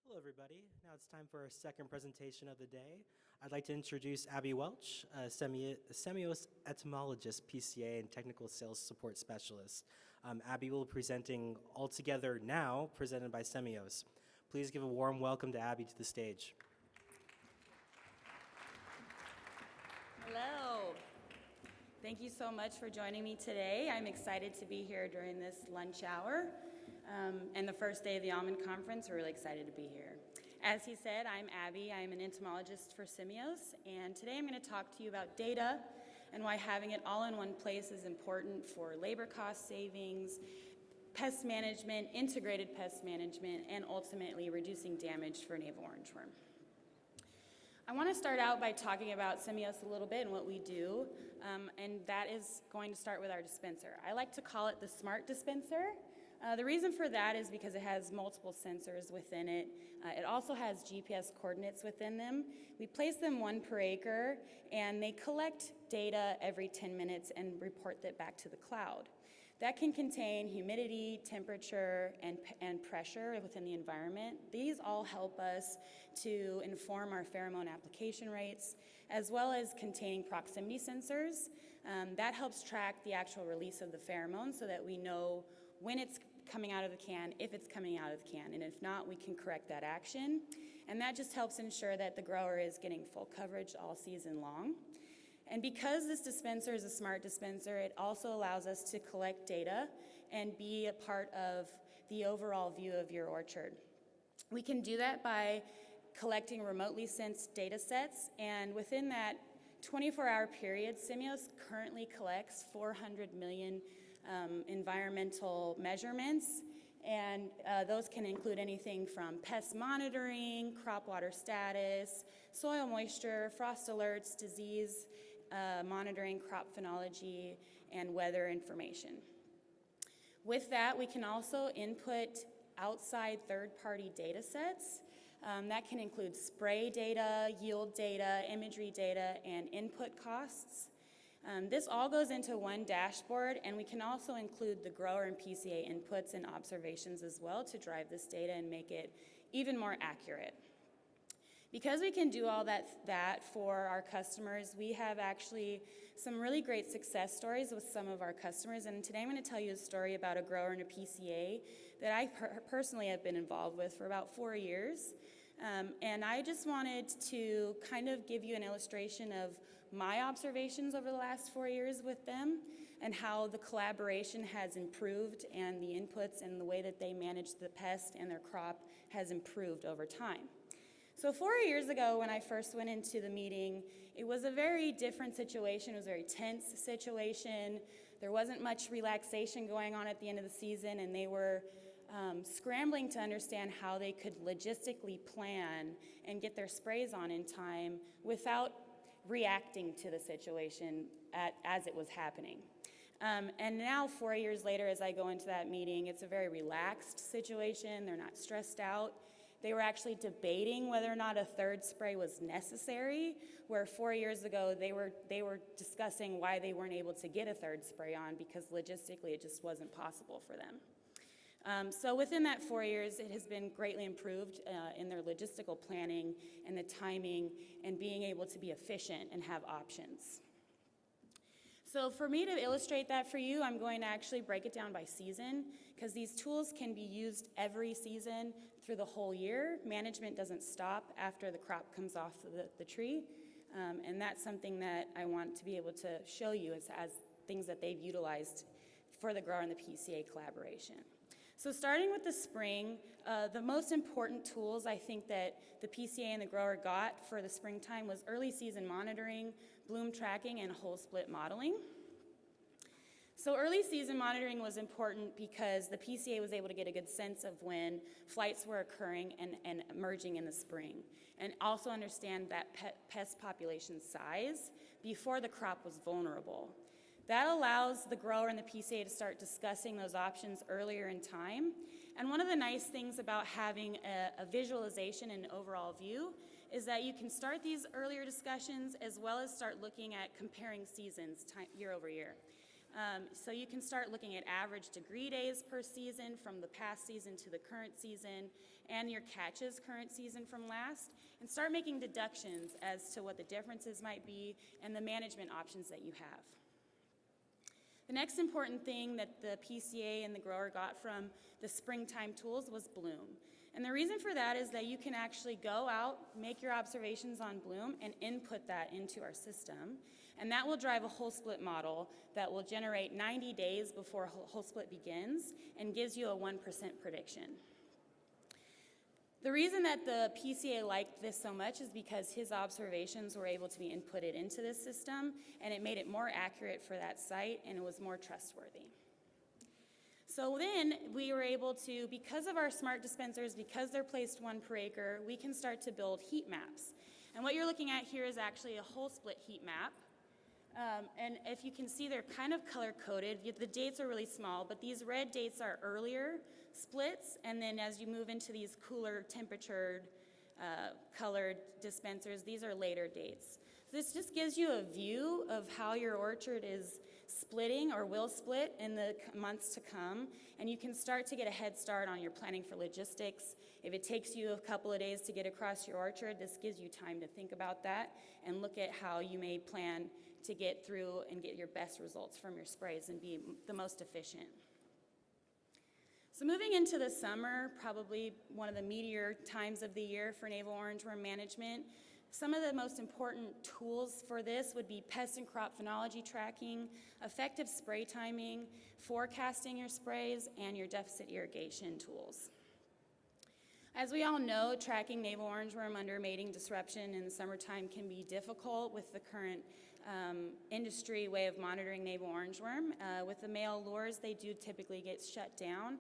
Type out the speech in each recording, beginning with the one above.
Hello, everybody. Now it's time for our second presentation of the day. I'd like to introduce Abby Welch, a Semios Entomologist, PCA, and Technical Sales Support Specialist. Abby will be presenting Altogether Now, presented by Semios. Please give a warm welcome to Abby to the stage. Hello. Thank you so much for joining me today. I'm excited to be here during this lunch hour and the first day of the Almond conference. We're really excited to be here. As he said, I'm Abby. I'm an entomologist for Semios, and today I'm going to talk to you about data and why having it all in one place is important for labor cost savings, pest management, integrated pest management, and ultimately reducing damage for navel orangeworm. I want to start out by talking about Semios a little bit and what we do, and that is going to start with our dispenser. I like to call it the smart dispenser. The reason for that is because it has multiple sensors within it. It also has GPS coordinates within them. We place them 1 per acre, and they collect data every 10 minutes and report that back to the cloud. That can contain humidity, temperature, and pressure within the environment. These all help us to inform our pheromone application rates, as well as containing proximity sensors. That helps track the actual release of the pheromone so that we know when it's coming out of the can, if it's coming out of the can, and if not, we can correct that action. And that just helps ensure that the grower is getting full coverage all season long. And because this dispenser is a smart dispenser, it also allows us to collect data and be a part of the overall view of your orchard. We can do that by collecting remotely sensed data sets, and within that 24-hour period, Semios currently collects 400 million environmental measurements, and those can include anything from pest monitoring, crop water status, soil moisture, frost alerts, disease monitoring, crop phenology, and weather information. With that, we can also input outside third-party data sets. That can include spray data, yield data, imagery data, and input costs. This all goes into one dashboard, and we can also include the grower and PCA inputs and observations as well to drive this data and make it even more accurate. Because we can do all that for our customers, we have actually some really great success stories with some of our customers, and today I'm going to tell you a story about a grower and a PCA that I personally have been involved with for about 4 years. And I just wanted to kind of give you an illustration of my observations over the last 4 years with them and how the collaboration has improved and the inputs and the way that they manage the pest and their crop has improved over time. So 4 years ago when I first went into the meeting, it was a very different situation. It was a very tense situation. There wasn't much relaxation going on at the end of the season, and they were scrambling to understand how they could logistically plan and get their sprays on in time without reacting to the situation as it was happening. And now 4 years later, as I go into that meeting, it's a very relaxed situation. They're not stressed out. They were actually debating whether or not a third spray was necessary, where 4 years ago they were discussing why they weren't able to get a third spray on because logistically it just wasn't possible for them. So within that 4 years, it has been greatly improved in their logistical planning and the timing and being able to be efficient and have options. So for me to illustrate that for you, I'm going to actually break it down by season because these tools can be used every season through the whole year. Management doesn't stop after the crop comes off the tree, and that's something that I want to be able to show you as things that they've utilized for the grower and the PCA collaboration. So starting with the spring, the most important tools I think that the PCA and the grower got for the springtime was early season monitoring, bloom tracking, and whole split modeling. So early season monitoring was important because the PCA was able to get a good sense of when flights were occurring and emerging in the spring, and also understand that pest population size before the crop was vulnerable. That allows the grower and the PCA to start discussing those options earlier in time. And one of the nice things about having a visualization and overall view is that you can start these earlier discussions as well as start looking at comparing seasons year over year. So you can start looking at average degree days per season from the past season to the current season, and your catches current season from last, and start making deductions as to what the differences might be and the management options that you have. The next important thing that the PCA and the grower got from the springtime tools was bloom. And the reason for that is that you can actually go out, make your observations on bloom, and input that into our system. And that will drive a whole split model that will generate 90 days before whole split begins and gives you a 1% prediction. The reason that the PCA liked this so much is because his observations were able to be inputted into this system, and it made it more accurate for that site, and it was more trustworthy. So then we were able to, because of our smart dispensers, because they're placed 1 per acre, we can start to build heat maps. And what you're looking at here is actually a whole split heat map. And if you can see, they're kind of color-coded. The dates are really small, but these red dates are earlier splits, and then as you move into these cooler temperatured colored dispensers, these are later dates. This just gives you a view of how your orchard is splitting or will split in the months to come, and you can start to get a head start on your planning for logistics. If it takes you a couple of days to get across your orchard, this gives you time to think about that and look at how you may plan to get through and get your best results from your sprays and be the most efficient. So moving into the summer, probably one of the meatier times of the year for navel orangeworm management, some of the most important tools for this would be pest and crop phenology tracking, effective spray timing, forecasting your sprays, and your deficit irrigation tools. As we all know, tracking navel orangeworm under mating disruption in the summertime can be difficult with the current industry way of monitoring navel orangeworm. With the male lures, they do typically get shut down.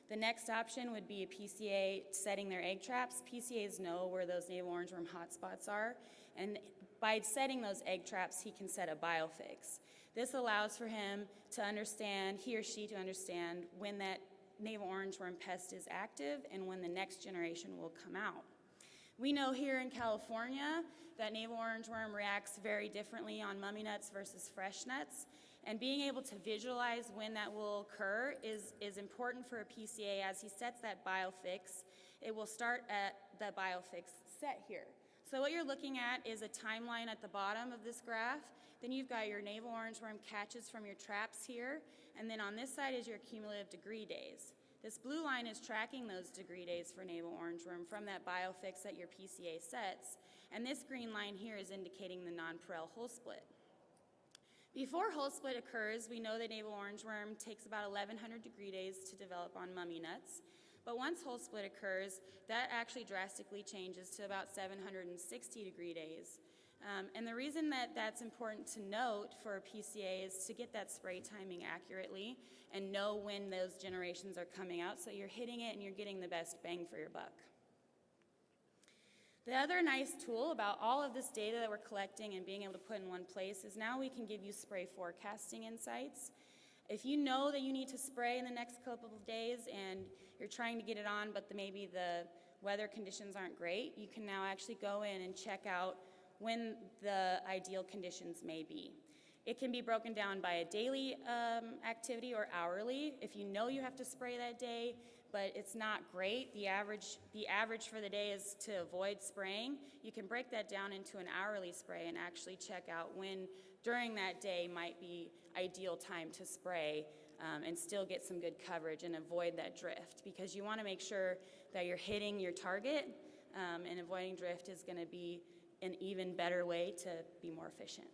The next option would be a PCA setting their egg traps. PCAs know where those navel orangeworm hotspots are, and by setting those egg traps, he can set a biofix. This allows for him to understand, he or she to understand when that navel orangeworm pest is active and when the next generation will come out. We know here in California that navel orangeworm reacts very differently on mummy nuts versus fresh nuts, and being able to visualize when that will occur is important for a PCA. As he sets that biofix, it will start at the biofix set here. So what you're looking at is a timeline at the bottom of this graph. Then you've got your navel orangeworm catches from your traps here, and then on this side is your cumulative degree days. This blue line is tracking those degree days for navel orangeworm from that biofix that your PCA sets, and this green line here is indicating the nonpareil whole split. Before whole split occurs, we know that navel orangeworm takes about 1,100 degree days to develop on mummy nuts, but once whole split occurs, that actually drastically changes to about 760 degree days. And the reason that that's important to note for a PCA is to get that spray timing accurately and know when those generations are coming out so you're hitting it and you're getting the best bang for your buck. The other nice tool about all of this data that we're collecting and being able to put in one place is now we can give you spray forecasting insights. If you know that you need to spray in the next couple of days and you're trying to get it on, but maybe the weather conditions aren't great, you can now actually go in and check out when the ideal conditions may be. It can be broken down by a daily activity or hourly. If you know you have to spray that day, but it's not great, the average for the day is to avoid spraying, you can break that down into an hourly spray and actually check out when during that day might be ideal time to spray and still get some good coverage and avoid that drift, because you want to make sure that you're hitting your target, and avoiding drift is going to be an even better way to be more efficient.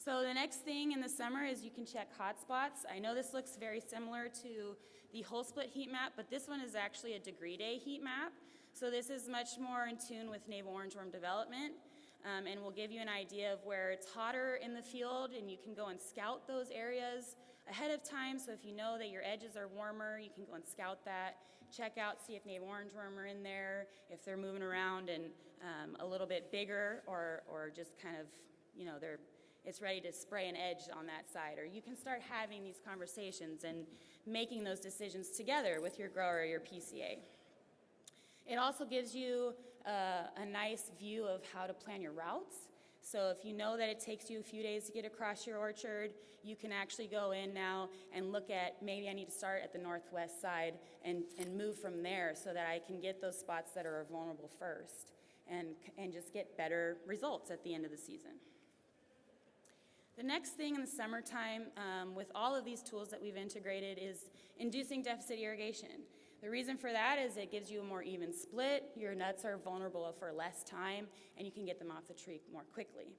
So the next thing in the summer is you can check hotspots. I know this looks very similar to the whole split heat map, but this one is actually a degree day heat map. So this is much more in tune with navel orangeworm development, and will give you an idea of where it's hotter in the field, and you can go and scout those areas ahead of time. So if you know that your edges are warmer, you can go and scout that, check out, see if navel orangeworm are in there, if they're moving around and a little bit bigger, or just kind of, you know, it's ready to spray an edge on that side. Or you can start having these conversations and making those decisions together with your grower or your PCA. It also gives you a nice view of how to plan your routes. So if you know that it takes you a few days to get across your orchard, you can actually go in now and look at, maybe I need to start at the northwest side and move from there so that I can get those spots that are vulnerable first and just get better results at the end of the season. The next thing in the summertime with all of these tools that we've integrated is inducing deficit irrigation. The reason for that is it gives you a more even split, your nuts are vulnerable for less time, and you can get them off the tree more quickly.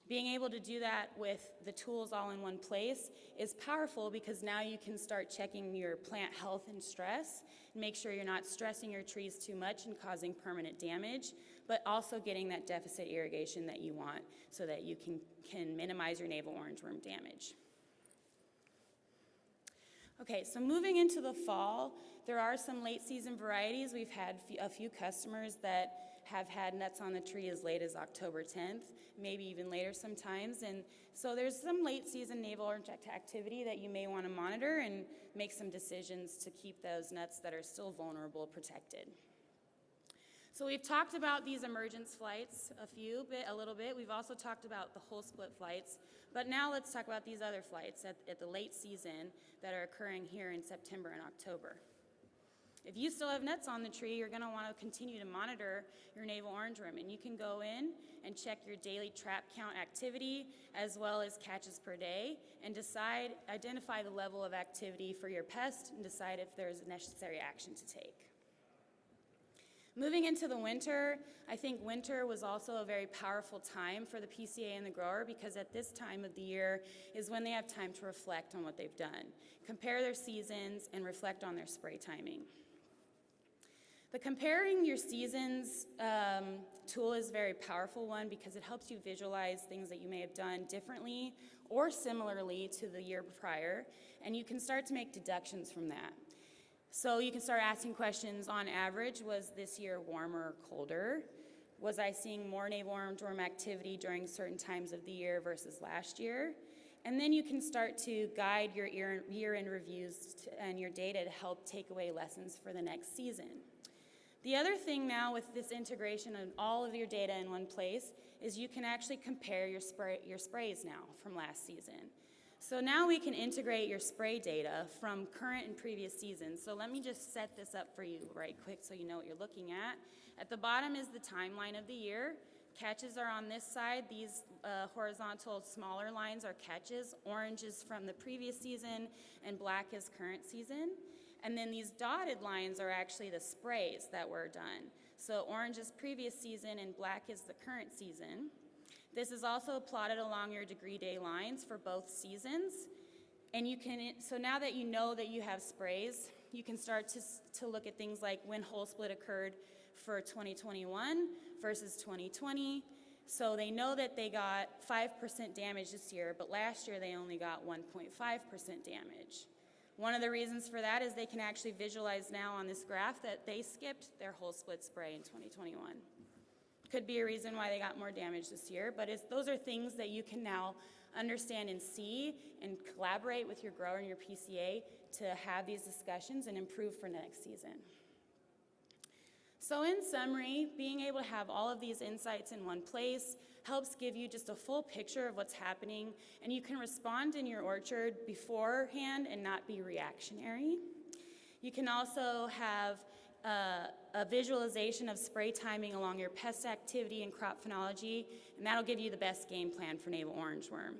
Being able to do that with the tools all in one place is powerful because now you can start checking your plant health and stress, and make sure you're not stressing your trees too much and causing permanent damage, but also getting that deficit irrigation that you want so that you can minimize your navel orangeworm damage. Okay, so moving into the fall, there are some late season varieties. We've had a few customers that have had nuts on the tree as late as October 10th, maybe even later sometimes. And so there's some late season navel orange activity that you may want to monitor and make some decisions to keep those nuts that are still vulnerable protected. So we've talked about these emergence flights a little bit. We've also talked about the whole split flights, but now let's talk about these other flights at the late season that are occurring here in September and October. If you still have nuts on the tree, you're gonna wanna continue to monitor your navel orangeworm, and you can go in and check your daily trap count activity as well as catches per day and identify the level of activity for your pest and decide if there's necessary action to take. Moving into the winter, I think winter was also a very powerful time for the PCA and the grower because at this time of the year is when they have time to reflect on what they've done, compare their seasons, and reflect on their spray timing. The comparing your seasons tool is a very powerful one because it helps you visualize things that you may have done differently or similarly to the year prior, and you can start to make deductions from that. So you can start asking questions on average, was this year warmer or colder? Was I seeing more navel orangeworm activity during certain times of the year versus last year? And then you can start to guide your year-end reviews and your data to help take away lessons for the next season. The other thing now with this integration of all of your data in one place is you can actually compare your sprays now from last season. So now we can integrate your spray data from current and previous seasons. So let me just set this up for you right quick so you know what you're looking at. At the bottom is the timeline of the year. Catches are on this side. These horizontal smaller lines are catches. Orange is from the previous season and black is current season. And then these dotted lines are actually the sprays that were done. So orange is previous season and black is the current season. This is also plotted along your degree day lines for both seasons. And so now that you know that you have sprays, you can start to look at things like when whole split occurred for 2021 versus 2020. So they know that they got 5% damage this year, but last year they only got 1.5% damage. One of the reasons for that is they can actually visualize now on this graph that they skipped their whole split spray in 2021. Could be a reason why they got more damage this year, but those are things that you can now understand and see and collaborate with your grower and your PCA to have these discussions and improve for next season. So in summary, being able to have all of these insights in one place helps give you just a full picture of what's happening, and you can respond in your orchard beforehand and not be reactionary. You can also have a visualization of spray timing along your pest activity and crop phenology, and that'll give you the best game plan for navel orangeworm.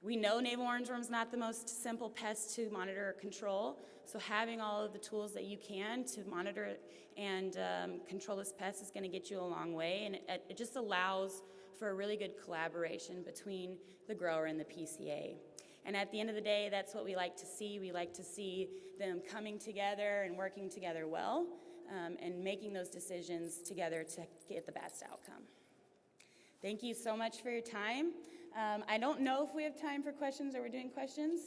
We know navel orangeworm is not the most simple pest to monitor or control, so having all of the tools that you can to monitor it and control this pest is going to get you a long way, and it just allows for a really good collaboration between the grower and the PCA. And at the end of the day, that's what we like to see. We like to see them coming together and working together well and making those decisions together to get the best outcome. Thank you so much for your time. I don't know if we have time for questions or we're doing questions,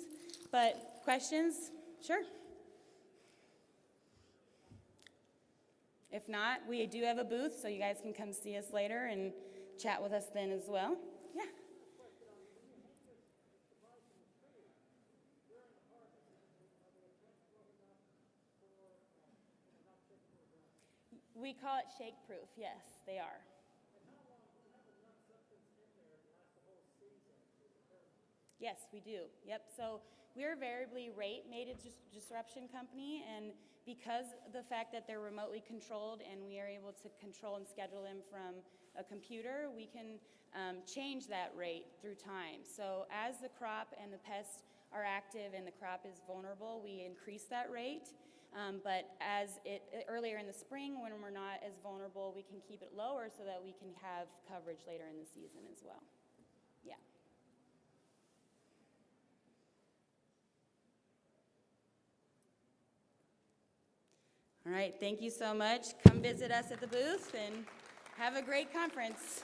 but questions? Sure. If not, we do have a booth, so you guys can come see us later and chat with us then as well. Yeah. We call it shake proof. Yes, they are. Yes, we do. Yep. So we're a variably rate mated disruption company, and because of the fact that they're remotely controlled and we are able to control and schedule them from a computer, we can change that rate through time. So as the crop and the pests are active and the crop is vulnerable, we increase that rate. But earlier in the spring, when we're not as vulnerable, we can keep it lower so that we can have coverage later in the season as well. Yeah. All right, thank you so much. Come visit us at the booth and have a great conference.